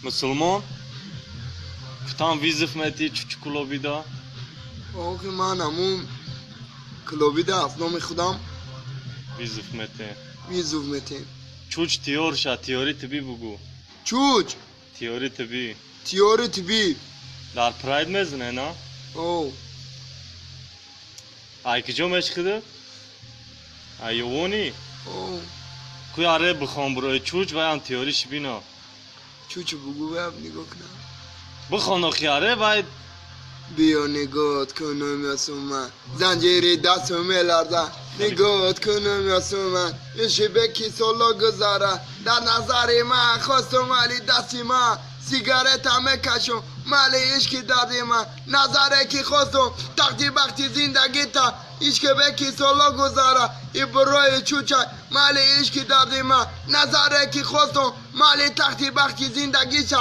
مسلمان فتان ویزف متی چوچ کلوبی دا آخه من همون کلوبی دا از نام خودم ویزف متی ویزوف متین چوچ تیور شا تیوری تبی بگو چوچ تیوری تبی تیوری تبی در پراید مزنه نه او ای کجا مشخده ایوانی او کوی آره بخوام برای چوچ و هم تیوریش بینا چوچ بگو بهم نگاه کنم بخوان آخیاره باید بیا نگات کنم یاسم من زنجیری دستم لرزه نگات کنم یاسم من یه شبه کی سالا گذاره در نظر من خواستم ولی دستی من سیگارت همه کشم مالی عشقی دردی من نظره کی خواستم تقدیر بختی زندگی تا عشق به کی سالا گذاره ای برای چوچه مالی عشقی دردی من نظره کی خواستم مالی تقدیر بختی زندگی چه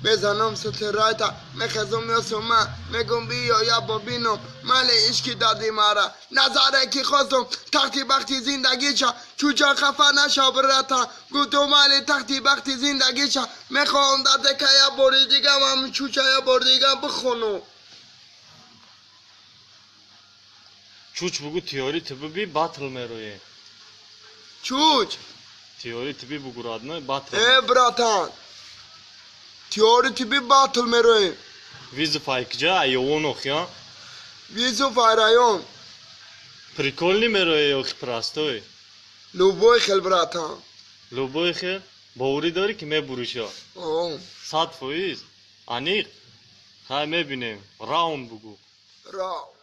بزنم سترایتا میخزم یاسم من میگم بیا یا ببینم مال عشقی دادی مرا نظره کی خواستم تختی بختی زندگی چه چوچا خفه نشا برتا گفتم مال تختی بختی زندگی چه میخوام داده که یا باری دیگه من چوچا یا باری دیگه بخونم چوچ بگو تیوری تبی باطل میرویه چوچ تیوری تبی بگو رادنه باطل ای براتان تیوری تبی باطل میروی ویزف ای کجا ایوان آخیا ویزو فایرایون پریکول نمیرویه اوخی پراستوی لوبوی خیل براتان لوبوی خیر باوری داری که می بروشا اوه 100% انیق های میبینیم راون بگو راو